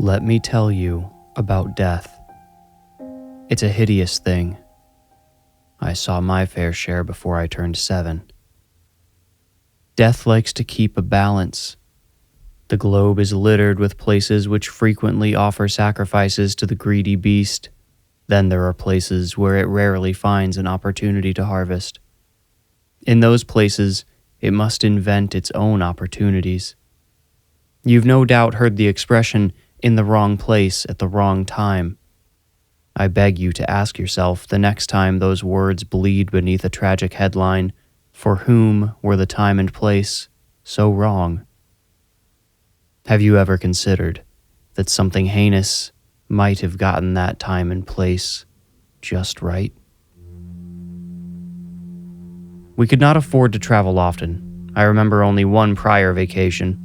Let me tell you about death. It's a hideous thing. I saw my fair share before I turned 7. Death likes to keep a balance. The globe is littered with places which frequently offer sacrifices to the greedy beast. Then there are places where it rarely finds an opportunity to harvest. In those places, it must invent its own opportunities. You've no doubt heard the expression, in the wrong place at the wrong time. I beg you to ask yourself the next time those words bleed beneath a tragic headline, for whom were the time and place so wrong? Have you ever considered that something heinous might have gotten that time and place just right? We could not afford to travel often. I remember only one prior vacation.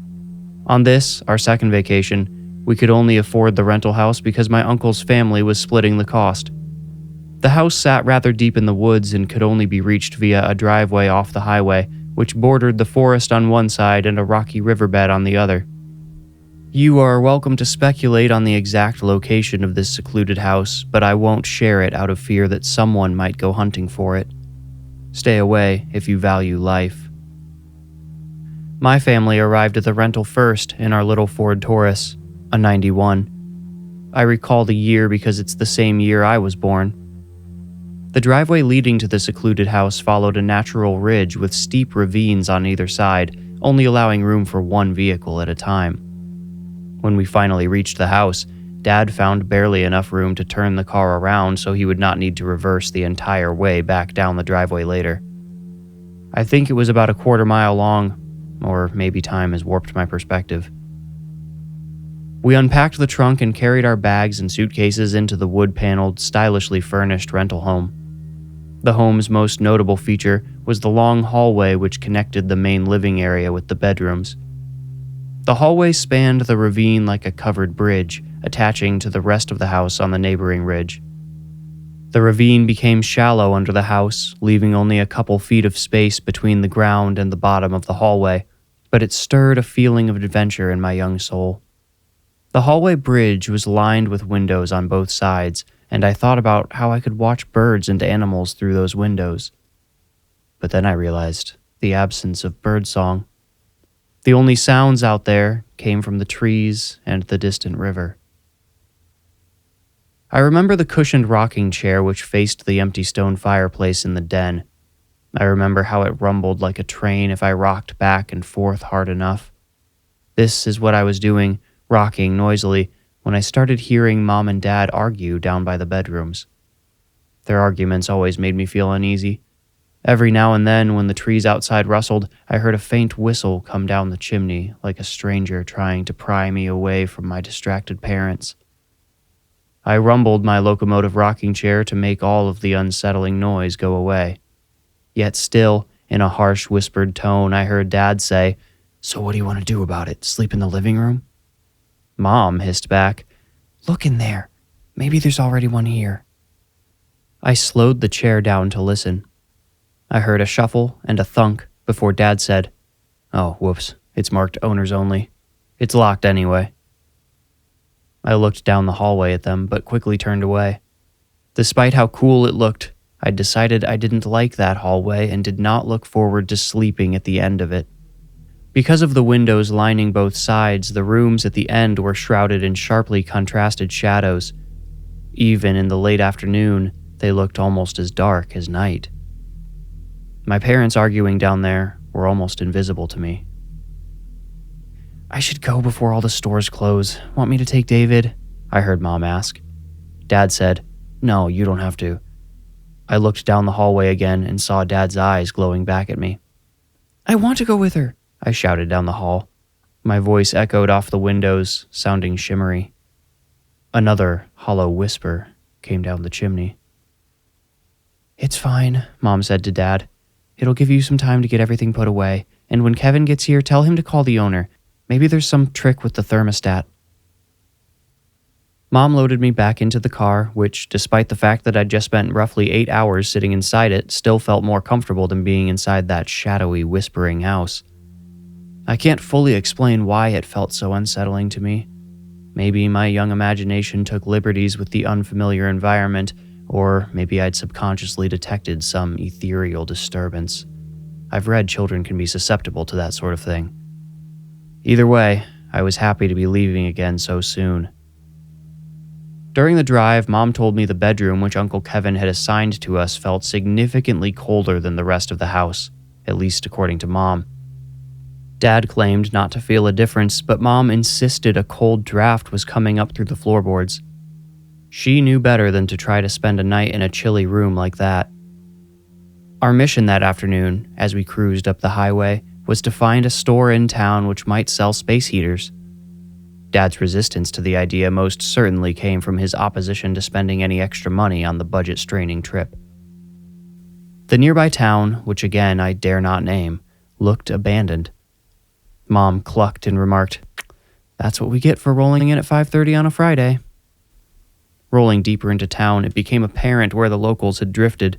On this, our second vacation, we could only afford the rental house because my uncle's family was splitting the cost. The house sat rather deep in the woods and could only be reached via a driveway off the highway, which bordered the forest on one side and a rocky riverbed on the other. You are welcome to speculate on the exact location of this secluded house, but I won't share it out of fear that someone might go hunting for it. Stay away if you value life. My family arrived at the rental first in our little Ford Taurus, a 91. I recall the year because it's the same year I was born. The driveway leading to the secluded house followed a natural ridge with steep ravines on either side, only allowing room for one vehicle at a time. When we finally reached the house, Dad found barely enough room to turn the car around so he would not need to reverse the entire way back down the driveway later. I think it was about a quarter-mile long, or maybe time has warped my perspective. We unpacked the trunk and carried our bags and suitcases into the wood-paneled, stylishly furnished rental home. The home's most notable feature was the long hallway which connected the main living area with the bedrooms. The hallway spanned the ravine like a covered bridge, attaching to the rest of the house on the neighboring ridge. The ravine became shallow under the house, leaving only a couple feet of space between the ground and the bottom of the hallway, but it stirred a feeling of adventure in my young soul. The hallway bridge was lined with windows on both sides, and I thought about how I could watch birds and animals through those windows. But then I realized the absence of birdsong. The only sounds out there came from the trees and the distant river. I remember the cushioned rocking chair which faced the empty stone fireplace in the den. I remember how it rumbled like a train if I rocked back and forth hard enough. This is what I was doing, rocking noisily, when I started hearing Mom and Dad argue down by the bedrooms. Their arguments always made me feel uneasy. Every now and then, when the trees outside rustled, I heard a faint whistle come down the chimney, like a stranger trying to pry me away from my distracted parents. I rumbled my locomotive rocking chair to make all of the unsettling noise go away. Yet still, in a harsh, whispered tone, I heard Dad say, "So what do you want to do about it? Sleep in the living room?" Mom hissed back, "Look in there. Maybe there's already one here." I slowed the chair down to listen. I heard a shuffle and a thunk before Dad said, "Oh, whoops, it's marked owners only. It's locked anyway." I looked down the hallway at them, but quickly turned away. Despite how cool it looked, I decided I didn't like that hallway and did not look forward to sleeping at the end of it. Because of the windows lining both sides, the rooms at the end were shrouded in sharply contrasted shadows. Even in the late afternoon, they looked almost as dark as night. My parents arguing down there were almost invisible to me. "I should go before all the stores close. Want me to take David?" I heard Mom ask. Dad said, "No, you don't have to." I looked down the hallway again and saw Dad's eyes glowing back at me. "I want to go with her," I shouted down the hall. My voice echoed off the windows, sounding shimmery. Another hollow whisper came down the chimney. "It's fine," Mom said to Dad. "It'll give you some time to get everything put away, and when Kevin gets here, tell him to call the owner. Maybe there's some trick with the thermostat." Mom loaded me back into the car, which, despite the fact that I'd just spent roughly 8 hours sitting inside it, still felt more comfortable than being inside that shadowy, whispering house. I can't fully explain why it felt so unsettling to me. Maybe my young imagination took liberties with the unfamiliar environment, or maybe I'd subconsciously detected some ethereal disturbance. I've read children can be susceptible to that sort of thing. Either way, I was happy to be leaving again so soon. During the drive, Mom told me the bedroom which Uncle Kevin had assigned to us felt significantly colder than the rest of the house, at least according to Mom. Dad claimed not to feel a difference, but Mom insisted a cold draft was coming up through the floorboards. She knew better than to try to spend a night in a chilly room like that. Our mission that afternoon, as we cruised up the highway, was to find a store in town which might sell space heaters. Dad's resistance to the idea most certainly came from his opposition to spending any extra money on the budget-straining trip. The nearby town, which again I dare not name, looked abandoned. Mom clucked and remarked, "That's what we get for rolling in at 5:30 on a Friday." Rolling deeper into town, it became apparent where the locals had drifted.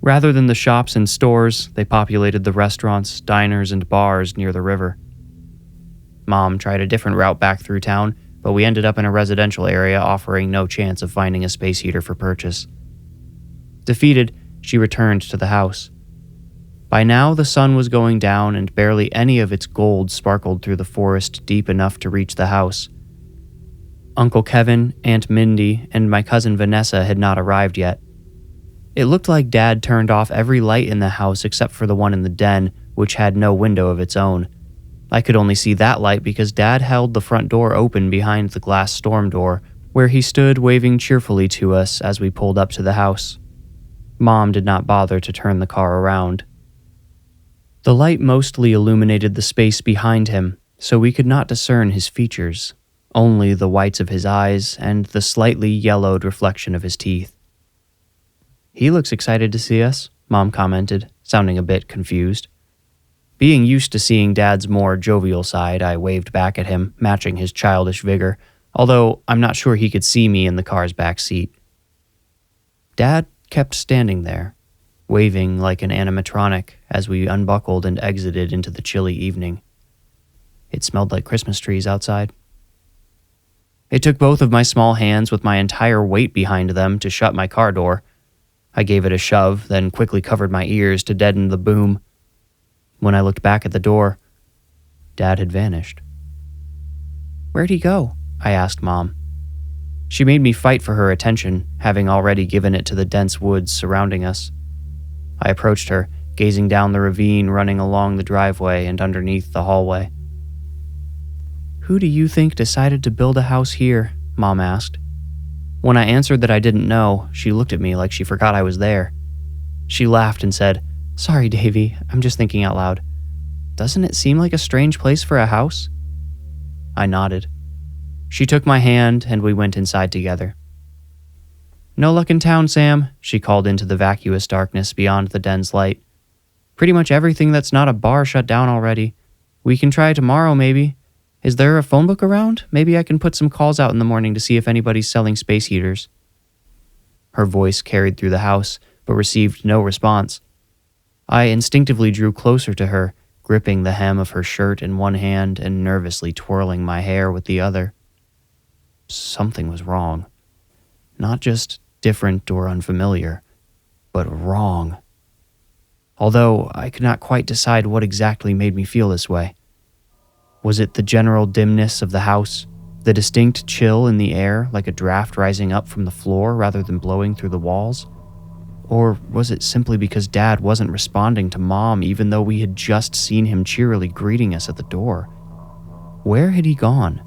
Rather than the shops and stores, they populated the restaurants, diners, and bars near the river. Mom tried a different route back through town, but we ended up in a residential area offering no chance of finding a space heater for purchase. Defeated, she returned to the house. By now, the sun was going down and barely any of its gold sparkled through the forest deep enough to reach the house. Uncle Kevin, Aunt Mindy, and my cousin Vanessa had not arrived yet. It looked like Dad turned off every light in the house except for the one in the den, which had no window of its own. I could only see that light because Dad held the front door open behind the glass storm door, where he stood waving cheerfully to us as we pulled up to the house. Mom did not bother to turn the car around. The light mostly illuminated the space behind him, so we could not discern his features, only the whites of his eyes and the slightly yellowed reflection of his teeth. "He looks excited to see us," Mom commented, sounding a bit confused. Being used to seeing Dad's more jovial side, I waved back at him, matching his childish vigor, although I'm not sure he could see me in the car's back seat. Dad kept standing there, waving like an animatronic as we unbuckled and exited into the chilly evening. It smelled like Christmas trees outside. It took both of my small hands with my entire weight behind them to shut my car door. I gave it a shove, then quickly covered my ears to deaden the boom. When I looked back at the door, Dad had vanished. "Where'd he go?" I asked Mom. She made me fight for her attention, having already given it to the dense woods surrounding us. I approached her, gazing down the ravine running along the driveway and underneath the hallway. "Who do you think decided to build a house here?" Mom asked. When I answered that I didn't know, she looked at me like she forgot I was there. She laughed and said, "Sorry, Davy, I'm just thinking out loud. Doesn't it seem like a strange place for a house?" I nodded. She took my hand and we went inside together. "No luck in town, Sam," she called into the vacuous darkness beyond the den's light. "Pretty much everything that's not a bar shut down already. We can try tomorrow, maybe. Is there a phone book around? Maybe I can put some calls out in the morning to see if anybody's selling space heaters." Her voice carried through the house, but received no response. I instinctively drew closer to her, gripping the hem of her shirt in one hand and nervously twirling my hair with the other. Something was wrong. Not just different or unfamiliar, but wrong. Although I could not quite decide what exactly made me feel this way. Was it the general dimness of the house, the distinct chill in the air like a draft rising up from the floor rather than blowing through the walls? Or was it simply because Dad wasn't responding to Mom even though we had just seen him cheerily greeting us at the door? Where had he gone?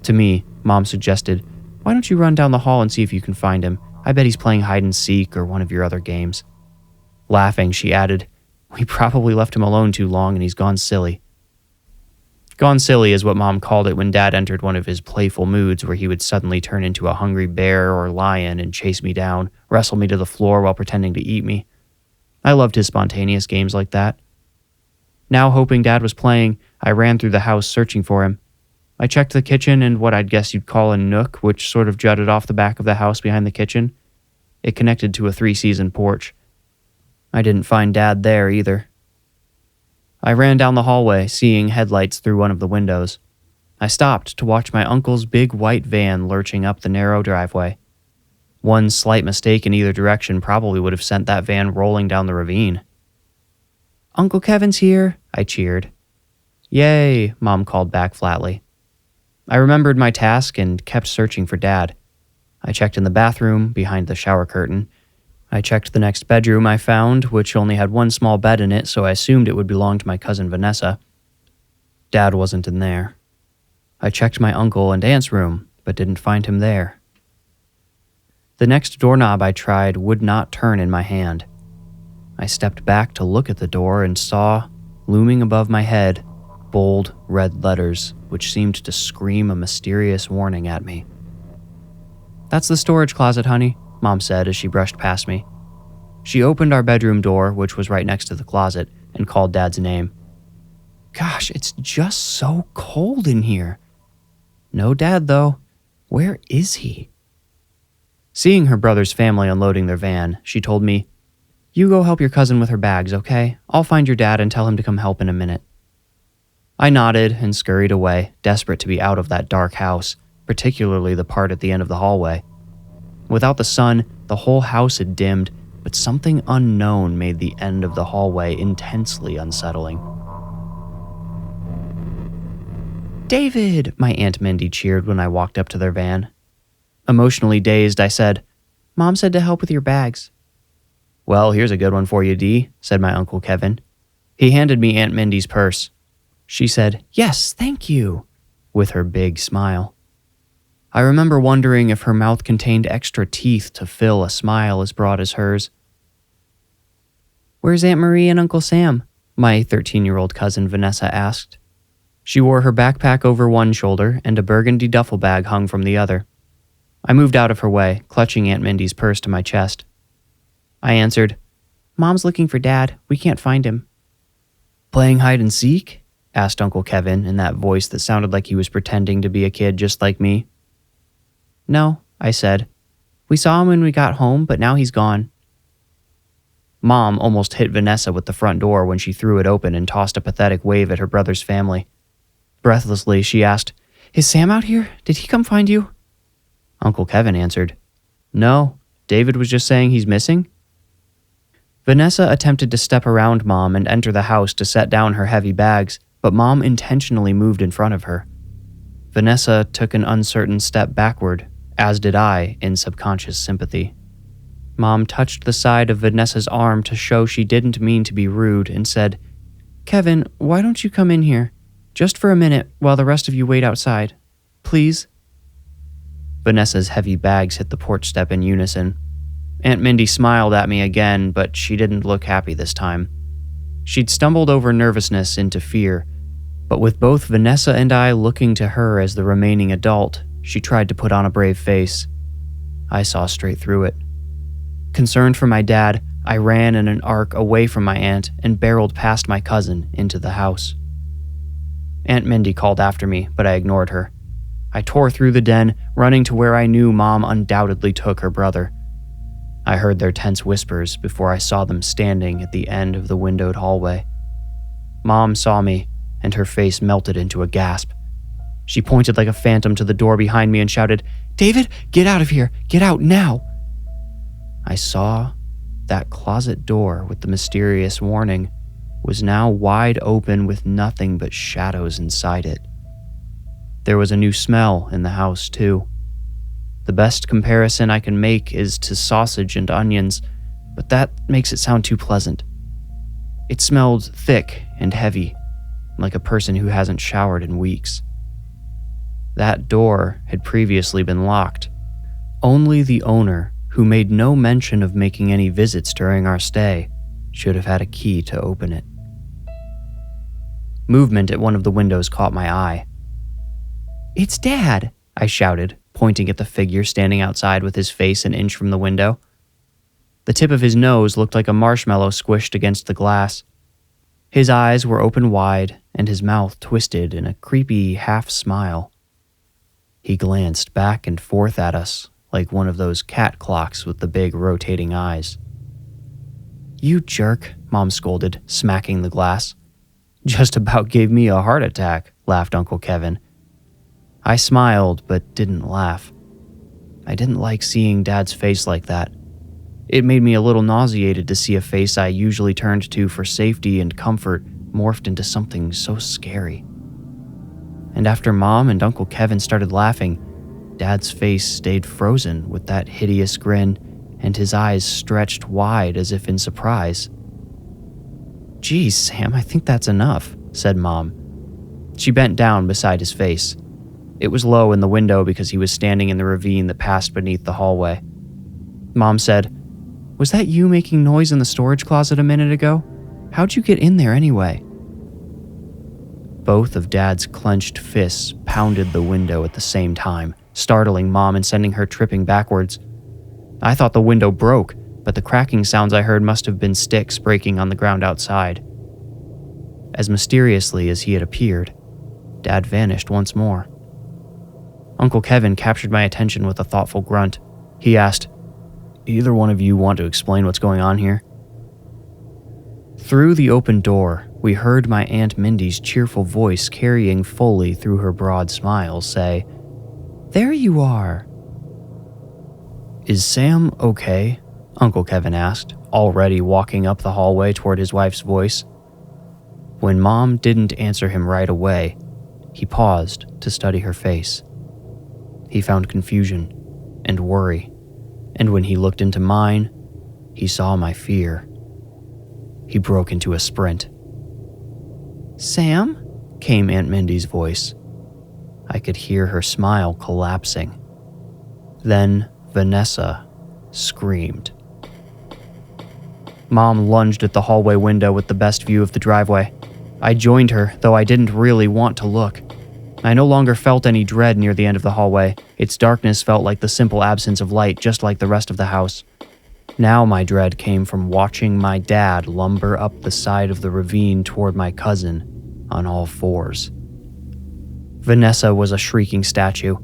To me, Mom suggested, "Why don't you run down the hall and see if you can find him? I bet he's playing hide and seek or one of your other games." Laughing, she added, "We probably left him alone too long and he's gone silly." Gone silly is what Mom called it when Dad entered one of his playful moods where he would suddenly turn into a hungry bear or lion and chase me down, wrestle me to the floor while pretending to eat me. I loved his spontaneous games like that. Now hoping Dad was playing, I ran through the house searching for him. I checked the kitchen and what I'd guess you'd call a nook, which sort of jutted off the back of the house behind the kitchen. It connected to a 3-season porch. I didn't find Dad there either. I ran down the hallway, seeing headlights through one of the windows. I stopped to watch my uncle's big white van lurching up the narrow driveway. One slight mistake in either direction probably would have sent that van rolling down the ravine. "Uncle Kevin's here," I cheered. "Yay," Mom called back flatly. I remembered my task and kept searching for Dad. I checked in the bathroom, behind the shower curtain. I checked the next bedroom I found, which only had one small bed in it, so I assumed it would belong to my cousin Vanessa. Dad wasn't in there. I checked my uncle and aunt's room, but didn't find him there. The next doorknob I tried would not turn in my hand. I stepped back to look at the door and saw, looming above my head, bold red letters which seemed to scream a mysterious warning at me. "That's the storage closet, honey," Mom said as she brushed past me. She opened our bedroom door, which was right next to the closet, and called Dad's name. Gosh, it's just so cold in here. No Dad, though. Where is he? Seeing her brother's family unloading their van, she told me, "You go help your cousin with her bags, okay? I'll find your dad and tell him to come help in a minute." I nodded and scurried away, desperate to be out of that dark house, particularly the part at the end of the hallway. Without the sun, the whole house had dimmed, but something unknown made the end of the hallway intensely unsettling. "David!" my Aunt Mindy cheered when I walked up to their van. Emotionally dazed, I said, "Mom said to help with your bags." "Well, here's a good one for you, Dee," said my Uncle Kevin. He handed me Aunt Mindy's purse. She said, "Yes, thank you," with her big smile. I remember wondering if her mouth contained extra teeth to fill a smile as broad as hers. "Where's Aunt Marie and Uncle Sam?" my 13-year-old cousin Vanessa asked. She wore her backpack over one shoulder and a burgundy duffel bag hung from the other. I moved out of her way, clutching Aunt Mindy's purse to my chest. I answered, "Mom's looking for Dad. We can't find him." "Playing hide and seek?" asked Uncle Kevin in that voice that sounded like he was pretending to be a kid just like me. "No," I said. "We saw him when we got home, but now he's gone." Mom almost hit Vanessa with the front door when she threw it open and tossed a pathetic wave at her brother's family. Breathlessly, she asked, "Is Sam out here? Did he come find you?" Uncle Kevin answered, "No, David was just saying he's missing." Vanessa attempted to step around Mom and enter the house to set down her heavy bags, but Mom intentionally moved in front of her. Vanessa took an uncertain step backward, as did I in subconscious sympathy. Mom touched the side of Vanessa's arm to show she didn't mean to be rude and said, "Kevin, why don't you come in here? Just for a minute while the rest of you wait outside. Please?" Vanessa's heavy bags hit the porch step in unison. Aunt Mindy smiled at me again, but she didn't look happy this time. She'd stumbled over nervousness into fear, but with both Vanessa and I looking to her as the remaining adult, she tried to put on a brave face. I saw straight through it. Concerned for my dad, I ran in an arc away from my aunt and barreled past my cousin into the house. Aunt Mindy called after me, but I ignored her. I tore through the den, running to where I knew Mom undoubtedly took her brother. I heard their tense whispers before I saw them standing at the end of the windowed hallway. Mom saw me, and her face melted into a gasp. She pointed like a phantom to the door behind me and shouted, "David, get out of here! Get out now!" I saw that closet door with the mysterious warning was now wide open with nothing but shadows inside it. There was a new smell in the house, too. The best comparison I can make is to sausage and onions, but that makes it sound too pleasant. It smelled thick and heavy, like a person who hasn't showered in weeks. That door had previously been locked. Only the owner, who made no mention of making any visits during our stay, should have had a key to open it. Movement at one of the windows caught my eye. "It's Dad!" I shouted, pointing at the figure standing outside with his face an inch from the window. The tip of his nose looked like a marshmallow squished against the glass. His eyes were open wide, and his mouth twisted in a creepy half-smile. He glanced back and forth at us, like one of those cat clocks with the big rotating eyes. "You jerk," Mom scolded, smacking the glass. "Just about gave me a heart attack," laughed Uncle Kevin. I smiled but didn't laugh. I didn't like seeing Dad's face like that. It made me a little nauseated to see a face I usually turned to for safety and comfort morphed into something so scary. And after Mom and Uncle Kevin started laughing, Dad's face stayed frozen with that hideous grin and his eyes stretched wide as if in surprise. "Geez, Sam, I think that's enough," said Mom. She bent down beside his face. It was low in the window because he was standing in the ravine that passed beneath the hallway. Mom said, "Was that you making noise in the storage closet a minute ago? How'd you get in there anyway?" Both of Dad's clenched fists pounded the window at the same time, startling Mom and sending her tripping backwards. I thought the window broke, but the cracking sounds I heard must have been sticks breaking on the ground outside. As mysteriously as he had appeared, Dad vanished once more. Uncle Kevin captured my attention with a thoughtful grunt. He asked, "Either one of you want to explain what's going on here?" Through the open door, we heard my Aunt Mindy's cheerful voice carrying fully through her broad smile say, "There you are." "Is Sam okay?" Uncle Kevin asked, already walking up the hallway toward his wife's voice. When Mom didn't answer him right away, he paused to study her face. He found confusion and worry, and when he looked into mine, he saw my fear. He broke into a sprint. "Sam?" came Aunt Mindy's voice. I could hear her smile collapsing. Then Vanessa screamed. Mom lunged at the hallway window with the best view of the driveway. I joined her, though I didn't really want to look. I no longer felt any dread near the end of the hallway. Its darkness felt like the simple absence of light, just like the rest of the house. Now my dread came from watching my dad lumber up the side of the ravine toward my cousin on all fours. Vanessa was a shrieking statue.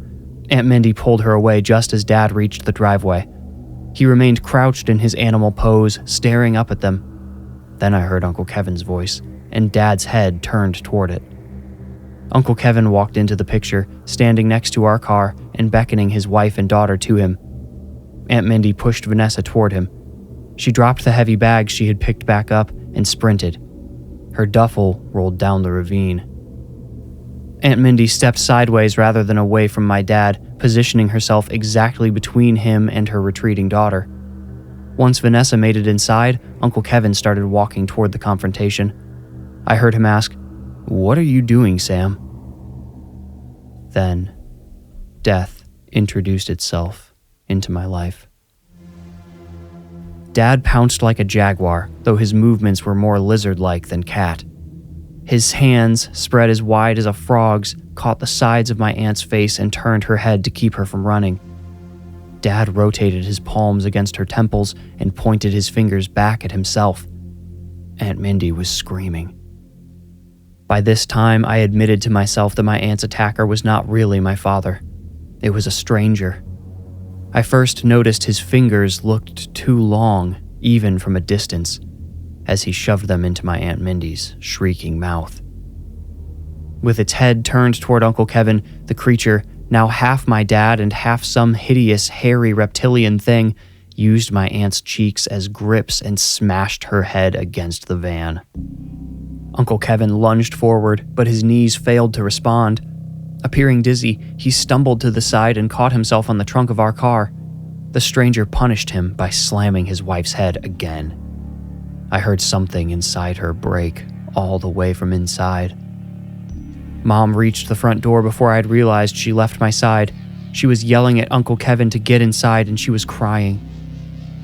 Aunt Mindy pulled her away just as Dad reached the driveway. He remained crouched in his animal pose, staring up at them. Then I heard Uncle Kevin's voice, and Dad's head turned toward it. Uncle Kevin walked into the picture, standing next to our car and beckoning his wife and daughter to him. Aunt Mindy pushed Vanessa toward him. She dropped the heavy bag she had picked back up and sprinted. Her duffel rolled down the ravine. Aunt Mindy stepped sideways rather than away from my dad, positioning herself exactly between him and her retreating daughter. Once Vanessa made it inside, Uncle Kevin started walking toward the confrontation. I heard him ask, "What are you doing, Sam?" Then, death introduced itself into my life. Dad pounced like a jaguar, though his movements were more lizard-like than cat. His hands, spread as wide as a frog's, caught the sides of my aunt's face and turned her head to keep her from running. Dad rotated his palms against her temples and pointed his fingers back at himself. Aunt Mindy was screaming. By this time, I admitted to myself that my aunt's attacker was not really my father. It was a stranger. I first noticed his fingers looked too long, even from a distance, as he shoved them into my Aunt Mindy's shrieking mouth. With its head turned toward Uncle Kevin, the creature, now half my dad and half some hideous, hairy reptilian thing, used my aunt's cheeks as grips and smashed her head against the van. Uncle Kevin lunged forward, but his knees failed to respond. Appearing dizzy, he stumbled to the side and caught himself on the trunk of our car. The stranger punished him by slamming his wife's head again. I heard something inside her break, all the way from inside. Mom reached the front door before I'd realized she left my side. She was yelling at Uncle Kevin to get inside and she was crying.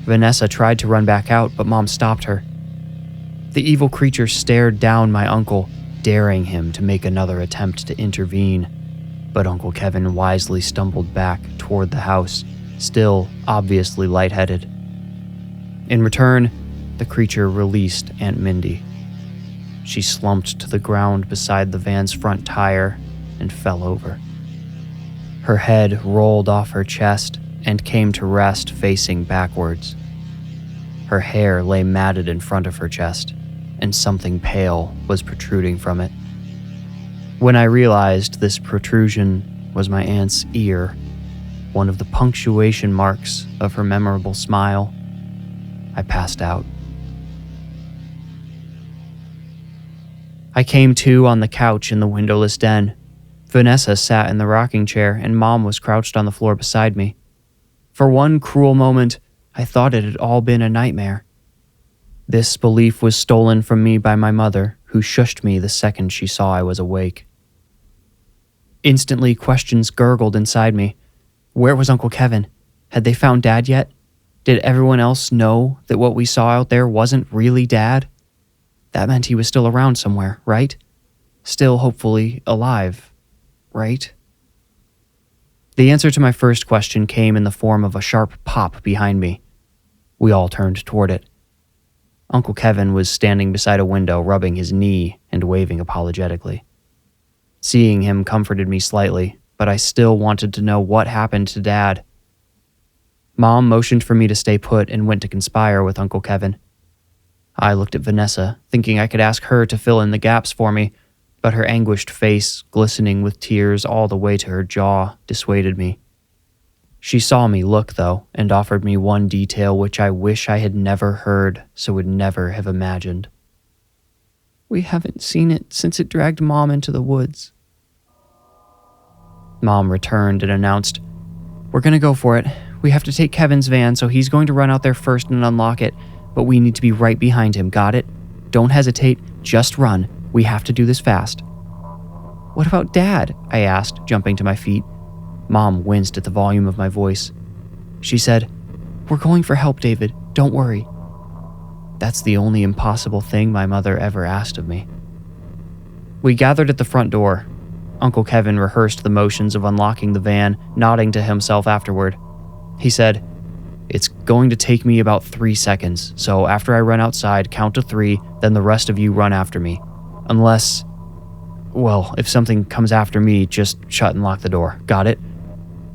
Vanessa tried to run back out, but Mom stopped her. The evil creature stared down my uncle, daring him to make another attempt to intervene. But Uncle Kevin wisely stumbled back toward the house, still obviously lightheaded. In return, the creature released Aunt Mindy. She slumped to the ground beside the van's front tire and fell over. Her head rolled off her chest and came to rest facing backwards. Her hair lay matted in front of her chest, and something pale was protruding from it. When I realized this protrusion was my aunt's ear, one of the punctuation marks of her memorable smile. I passed out. I came to on the couch in the windowless den. Vanessa sat in the rocking chair and Mom was crouched on the floor beside me. For one cruel moment, I thought it had all been a nightmare. This belief was stolen from me by my mother, who shushed me the second she saw I was awake. Instantly, questions gurgled inside me. Where was Uncle Kevin? Had they found Dad yet? Did everyone else know that what we saw out there wasn't really Dad? That meant he was still around somewhere, right? Still, hopefully, alive, right? The answer to my first question came in the form of a sharp pop behind me. We all turned toward it. Uncle Kevin was standing beside a window, rubbing his knee and waving apologetically. Seeing him comforted me slightly, but I still wanted to know what happened to Dad. Mom motioned for me to stay put and went to conspire with Uncle Kevin. I looked at Vanessa, thinking I could ask her to fill in the gaps for me, but her anguished face, glistening with tears all the way to her jaw, dissuaded me. She saw me look, though, and offered me one detail which I wish I had never heard, so would never have imagined. We haven't seen it since it dragged Mom into the woods. Mom returned and announced, We're gonna go for it. We have to take Kevin's van, so he's going to run out there first and unlock it, but we need to be right behind him, got it? Don't hesitate, just run. We have to do this fast. What about Dad? I asked, jumping to my feet. Mom winced at the volume of my voice. She said, We're going for help, David. Don't worry. That's the only impossible thing my mother ever asked of me. We gathered at the front door. Uncle Kevin rehearsed the motions of unlocking the van, nodding to himself afterward. He said, It's going to take me about 3 seconds, so after I run outside, count to 3, then the rest of you run after me. Unless, well, if something comes after me, just shut and lock the door. Got it?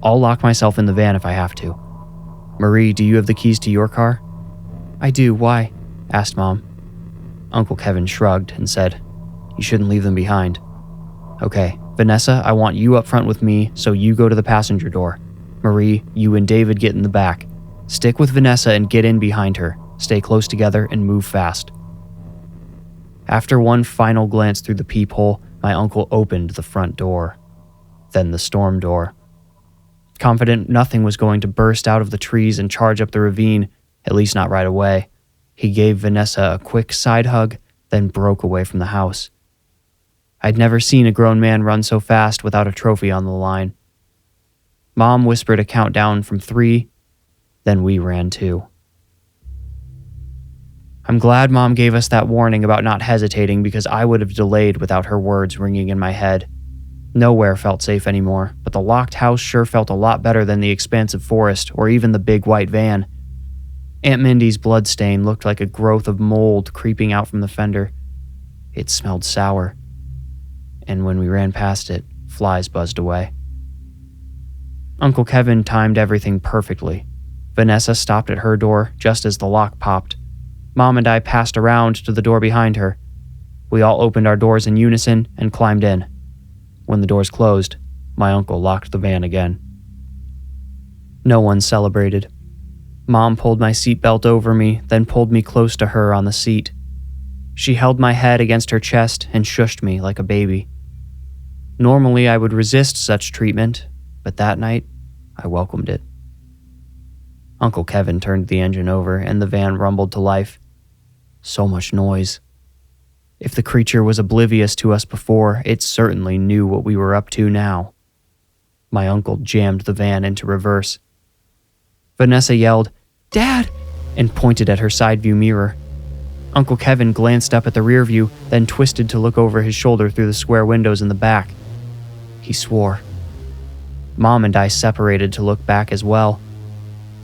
I'll lock myself in the van if I have to. Marie, do you have the keys to your car? I do. Why? Asked Mom. Uncle Kevin shrugged and said, You shouldn't leave them behind. Okay, Vanessa, I want you up front with me, so you go to the passenger door. Marie, you and David get in the back. Stick with Vanessa and get in behind her. Stay close together and move fast. After one final glance through the peephole, my uncle opened the front door. Then the storm door. Confident nothing was going to burst out of the trees and charge up the ravine, at least not right away, he gave Vanessa a quick side hug, then broke away from the house. I'd never seen a grown man run so fast without a trophy on the line. Mom whispered a countdown from 3, then we ran too. I'm glad Mom gave us that warning about not hesitating because I would have delayed without her words ringing in my head. Nowhere felt safe anymore, but the locked house sure felt a lot better than the expansive forest or even the big white van. Aunt Mindy's bloodstain looked like a growth of mold creeping out from the fender. It smelled sour. And when we ran past it, flies buzzed away. Uncle Kevin timed everything perfectly. Vanessa stopped at her door just as the lock popped. Mom and I passed around to the door behind her. We all opened our doors in unison and climbed in. When the doors closed, my uncle locked the van again. No one celebrated. Mom pulled my seatbelt over me, then pulled me close to her on the seat. She held my head against her chest and shushed me like a baby. Normally, I would resist such treatment, but that night, I welcomed it. Uncle Kevin turned the engine over and the van rumbled to life. So much noise. If the creature was oblivious to us before, it certainly knew what we were up to now. My uncle jammed the van into reverse. Vanessa yelled, "Dad!" and pointed at her side view mirror. Uncle Kevin glanced up at the rear view, then twisted to look over his shoulder through the square windows in the back. He swore. Mom and I separated to look back as well.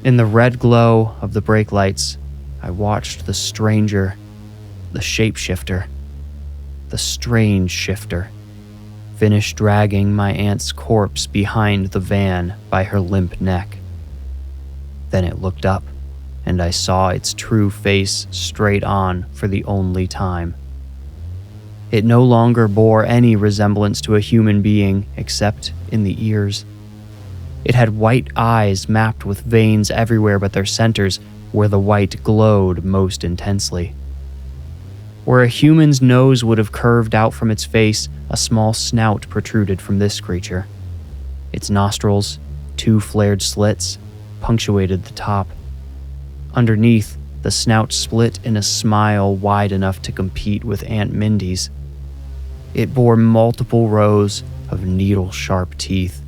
In the red glow of the brake lights, I watched the stranger, the shapeshifter, the strange shifter, finish dragging my aunt's corpse behind the van by her limp neck. Then it looked up, and I saw its true face straight on for the only time. It no longer bore any resemblance to a human being except in the ears. It had white eyes mapped with veins everywhere but their centers, where the white glowed most intensely. Where a human's nose would have curved out from its face, a small snout protruded from this creature. Its nostrils, 2 flared slits, punctuated the top. Underneath, the snout split in a smile wide enough to compete with Aunt Mindy's. It bore multiple rows of needle-sharp teeth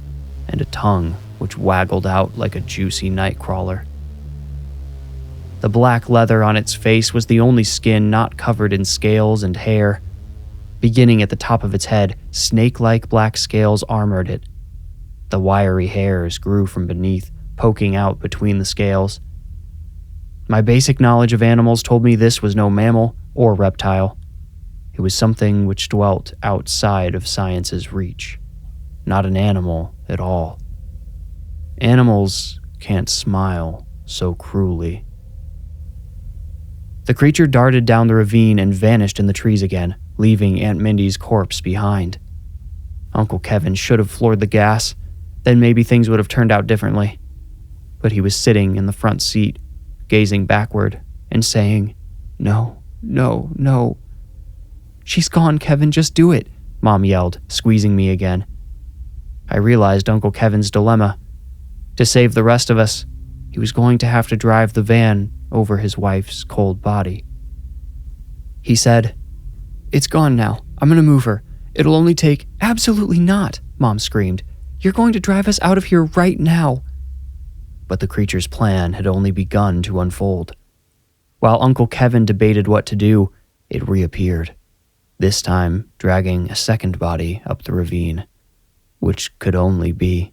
and a tongue which waggled out like a juicy nightcrawler. The black leather on its face was the only skin not covered in scales and hair. Beginning at the top of its head, snake-like black scales armored it. The wiry hairs grew from beneath, poking out between the scales. My basic knowledge of animals told me this was no mammal or reptile. It was something which dwelt outside of science's reach. Not an animal at all. Animals can't smile so cruelly. The creature darted down the ravine and vanished in the trees again, leaving Aunt Mindy's corpse behind. Uncle Kevin should have floored the gas, then maybe things would have turned out differently. But he was sitting in the front seat, gazing backward and saying, "No, no, no." "She's gone, Kevin, just do it," Mom yelled, squeezing me again. I realized Uncle Kevin's dilemma. To save the rest of us, he was going to have to drive the van over his wife's cold body. He said, "It's gone now. I'm going to move her. It'll only take—" "Absolutely not," Mom screamed. "You're going to drive us out of here right now." But the creature's plan had only begun to unfold. While Uncle Kevin debated what to do, it reappeared, this time dragging a second body up the ravine, which could only be...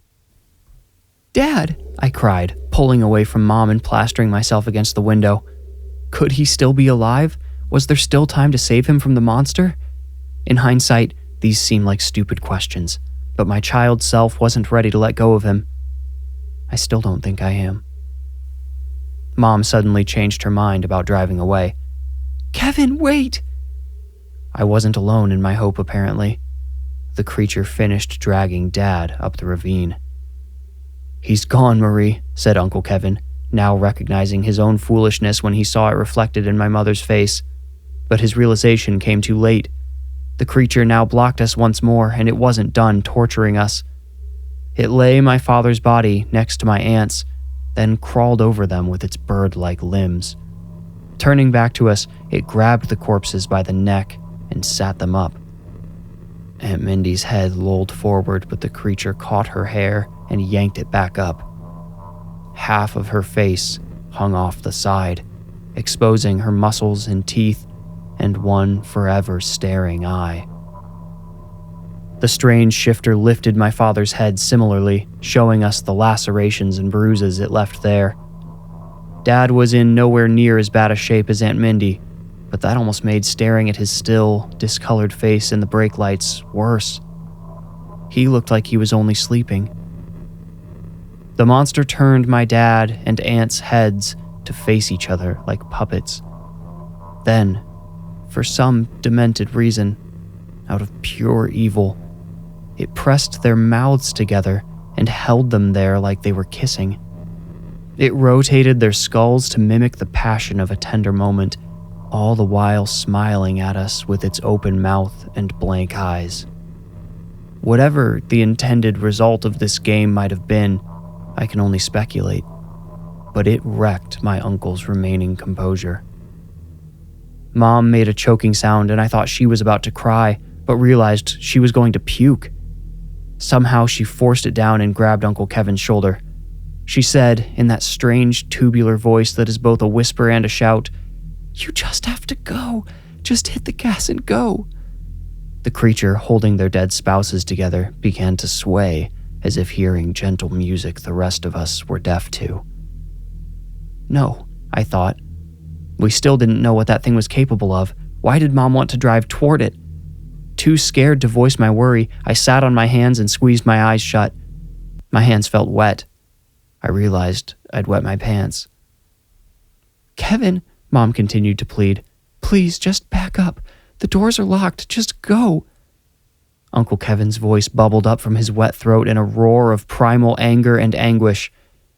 "Dad!" I cried, pulling away from Mom and plastering myself against the window. Could he still be alive? Was there still time to save him from the monster? In hindsight, these seemed like stupid questions, but my child self wasn't ready to let go of him. I still don't think I am. Mom suddenly changed her mind about driving away. "Kevin, wait!" I wasn't alone in my hope, apparently. The creature finished dragging Dad up the ravine. "He's gone, Marie," said Uncle Kevin, now recognizing his own foolishness when he saw it reflected in my mother's face. But his realization came too late. The creature now blocked us once more, and it wasn't done torturing us. It lay my father's body next to my aunt's, then crawled over them with its bird-like limbs. Turning back to us, it grabbed the corpses by the neck and sat them up. Aunt Mindy's head lolled forward, but the creature caught her hair and yanked it back up. Half of her face hung off the side, exposing her muscles and teeth and one forever staring eye. The strange shifter lifted my father's head similarly, showing us the lacerations and bruises it left there. Dad was in nowhere near as bad a shape as Aunt Mindy, but that almost made staring at his still, discolored face in the brake lights worse. He looked like he was only sleeping. The monster turned my dad and Aunt's heads to face each other like puppets. Then, for some demented reason, out of pure evil, it pressed their mouths together and held them there like they were kissing. It rotated their skulls to mimic the passion of a tender moment, all the while smiling at us with its open mouth and blank eyes. Whatever the intended result of this game might have been, I can only speculate, but it wrecked my uncle's remaining composure. Mom made a choking sound, and I thought she was about to cry, but realized she was going to puke. Somehow she forced it down and grabbed Uncle Kevin's shoulder. She said, in that strange tubular voice that is both a whisper and a shout, "You just have to go. Just hit the gas and go." The creature, holding their dead spouses together, began to sway, as if hearing gentle music the rest of us were deaf to. No, I thought. We still didn't know what that thing was capable of. Why did Mom want to drive toward it? Too scared to voice my worry, I sat on my hands and squeezed my eyes shut. My hands felt wet. I realized I'd wet my pants. "Kevin," Mom continued to plead, "please just back up. The doors are locked. Just go." Uncle Kevin's voice bubbled up from his wet throat in a roar of primal anger and anguish.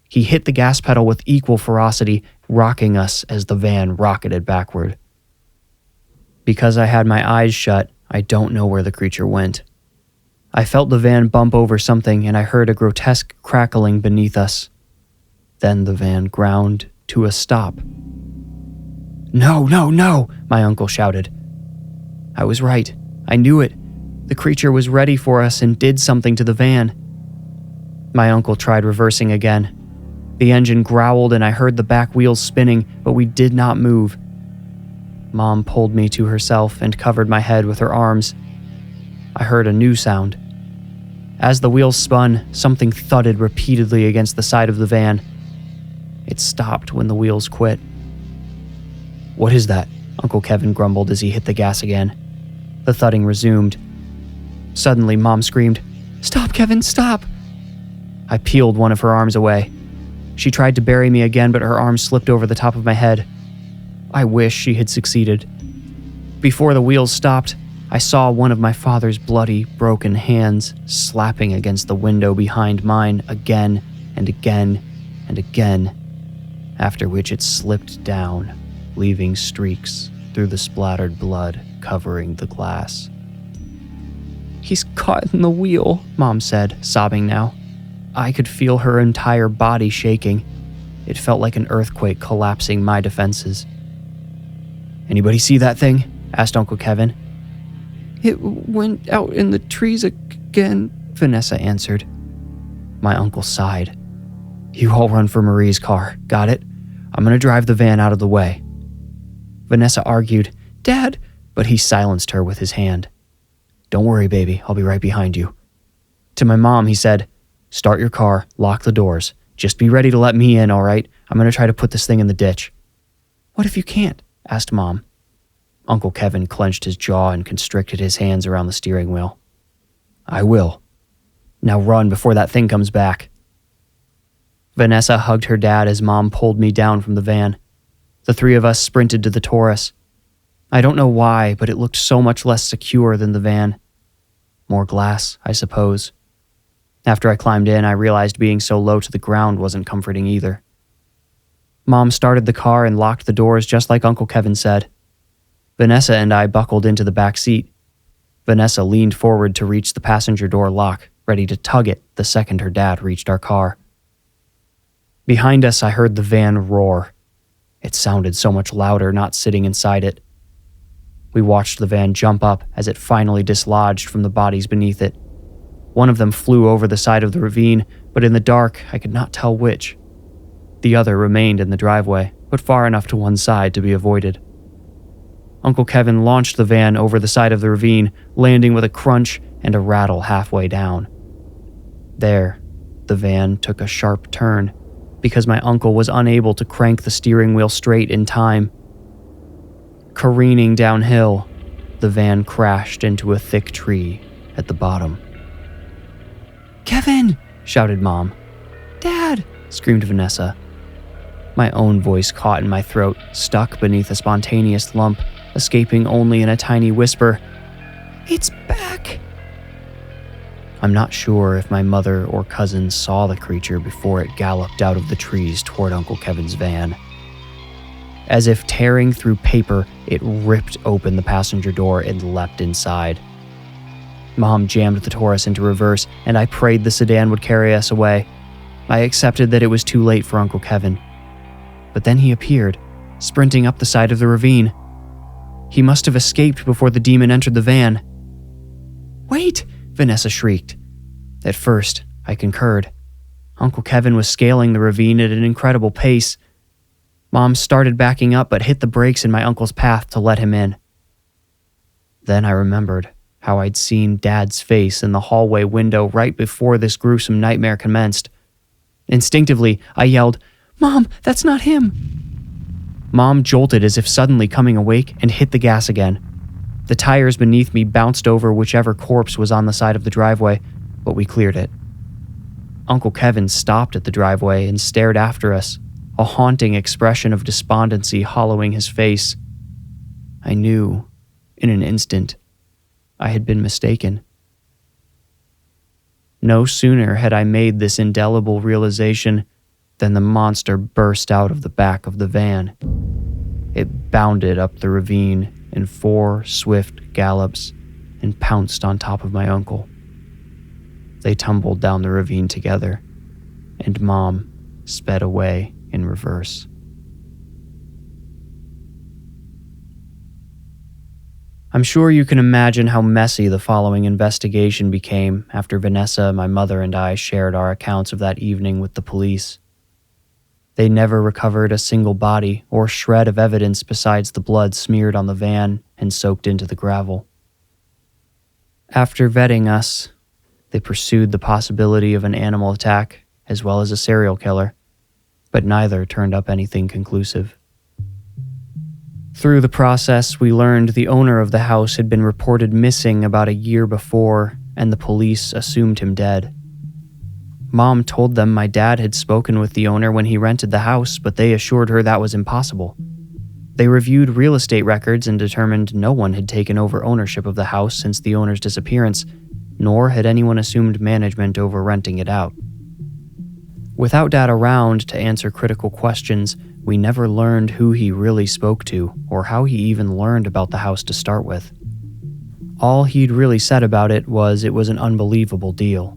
He hit the gas pedal with equal ferocity, rocking us as the van rocketed backward. Because I had my eyes shut, I don't know where the creature went. I felt the van bump over something, and I heard a grotesque crackling beneath us. Then the van ground to a stop. "No, no, no!" my uncle shouted. I was right. I knew it. The creature was ready for us and did something to the van. My uncle tried reversing again. The engine growled and I heard the back wheels spinning, but we did not move. Mom pulled me to herself and covered my head with her arms. I heard a new sound. As the wheels spun, something thudded repeatedly against the side of the van. It stopped when the wheels quit. "What is that?" Uncle Kevin grumbled as he hit the gas again. The thudding resumed. Suddenly, Mom screamed, "Stop, Kevin, stop!" I peeled one of her arms away. She tried to bury me again, but her arm slipped over the top of my head. I wish she had succeeded. Before the wheels stopped, I saw one of my father's bloody, broken hands slapping against the window behind mine again and again and again, after which it slipped down, leaving streaks through the splattered blood covering the glass. "He's caught in the wheel," Mom said, sobbing now. I could feel her entire body shaking. It felt like an earthquake collapsing my defenses. "Anybody see that thing?" asked Uncle Kevin. "It went out in the trees again," Vanessa answered. My uncle sighed. "You all run for Marie's car, got it? I'm going to drive the van out of the way." Vanessa argued, "Dad," but he silenced her with his hand. "Don't worry, baby, I'll be right behind you." To my mom, he said, "Start your car, lock the doors. Just be ready to let me in, all right? I'm going to try to put this thing in the ditch." "What if you can't?" asked Mom. Uncle Kevin clenched his jaw and constricted his hands around the steering wheel. "I will. Now run before that thing comes back." Vanessa hugged her dad as Mom pulled me down from the van. The three of us sprinted to the Taurus. I don't know why, but it looked so much less secure than the van. More glass, I suppose. After I climbed in, I realized being so low to the ground wasn't comforting either. Mom started the car and locked the doors just like Uncle Kevin said. Vanessa and I buckled into the back seat. Vanessa leaned forward to reach the passenger door lock, ready to tug it the second her dad reached our car. Behind us, I heard the van roar. It sounded so much louder not sitting inside it. We watched the van jump up as it finally dislodged from the bodies beneath it. One of them flew over the side of the ravine, but in the dark, I could not tell which. The other remained in the driveway, but far enough to one side to be avoided. Uncle Kevin launched the van over the side of the ravine, landing with a crunch and a rattle halfway down. There, the van took a sharp turn, because my uncle was unable to crank the steering wheel straight in time. Careening downhill, the van crashed into a thick tree at the bottom. "Kevin!" shouted Mom. "Dad!" screamed Vanessa. My own voice caught in my throat, stuck beneath a spontaneous lump, escaping only in a tiny whisper. "It's back!" I'm not sure if my mother or cousins saw the creature before it galloped out of the trees toward Uncle Kevin's van. As if tearing through paper, it ripped open the passenger door and leapt inside. Mom jammed the Taurus into reverse, and I prayed the sedan would carry us away. I accepted that it was too late for Uncle Kevin. But then he appeared, sprinting up the side of the ravine. He must have escaped before the demon entered the van. "Wait!" Vanessa shrieked. At first, I concurred. Uncle Kevin was scaling the ravine at an incredible pace. Mom started backing up but hit the brakes in my uncle's path to let him in. Then I remembered how I'd seen Dad's face in the hallway window right before this gruesome nightmare commenced. Instinctively, I yelled, "Mom, that's not him!" Mom jolted as if suddenly coming awake and hit the gas again. The tires beneath me bounced over whichever corpse was on the side of the driveway, but we cleared it. Uncle Kevin stopped at the driveway and stared after us, a haunting expression of despondency hollowing his face. I knew In an instant, I had been mistaken. No sooner had I made this indelible realization than the monster burst out of the back of the van. It bounded up the ravine in 4 swift gallops and pounced on top of my uncle. They tumbled down the ravine together, and Mom sped away in reverse. I'm sure you can imagine how messy the following investigation became after Vanessa, my mother, and I shared our accounts of that evening with the police. They never recovered a single body or shred of evidence besides the blood smeared on the van and soaked into the gravel. After vetting us, they pursued the possibility of an animal attack as well as a serial killer, but neither turned up anything conclusive. Through the process, we learned the owner of the house had been reported missing about a year before, and the police assumed him dead. Mom told them my dad had spoken with the owner when he rented the house, but they assured her that was impossible. They reviewed real estate records and determined no one had taken over ownership of the house since the owner's disappearance, nor had anyone assumed management over renting it out. Without Dad around to answer critical questions, we never learned who he really spoke to or how he even learned about the house to start with. All he'd really said about it was an unbelievable deal.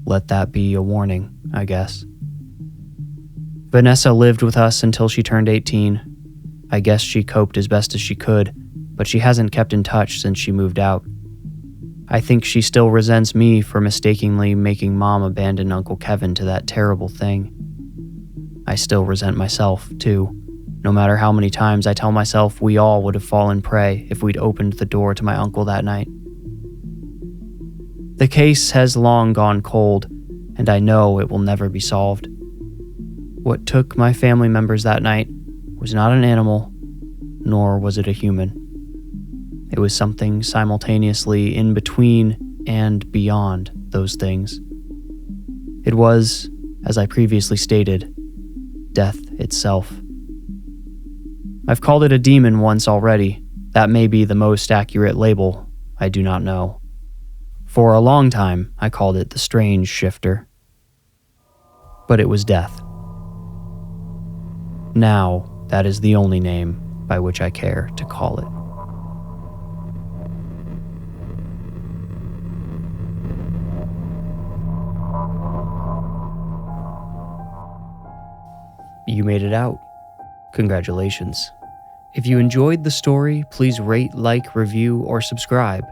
Let that be a warning, I guess. Vanessa lived with us until she turned 18. I guess she coped as best as she could, but she hasn't kept in touch since she moved out. I think she still resents me for mistakenly making Mom abandon Uncle Kevin to that terrible thing. I still resent myself, too, no matter how many times I tell myself we all would have fallen prey if we'd opened the door to my uncle that night. The case has long gone cold, and I know it will never be solved. What took my family members that night was not an animal, nor was it a human. It was something simultaneously in between and beyond those things. It was, as I previously stated, death itself. I've called it a demon once already. That may be the most accurate label. I do not know. For a long time, I called it the strange shifter. But it was death. Now, that is the only name by which I care to call it. You made it out. Congratulations. If you enjoyed the story, please rate, like, review, or subscribe.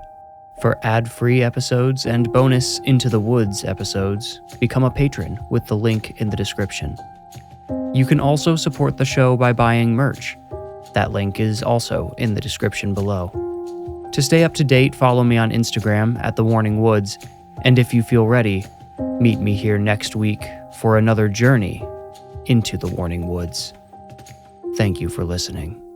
For ad-free episodes and bonus Into the Woods episodes, become a patron with the link in the description. You can also support the show by buying merch. That link is also in the description below. To stay up to date, follow me on Instagram at The Warning Woods, and if you feel ready, meet me here next week for another journey into the Warning Woods. Thank you for listening.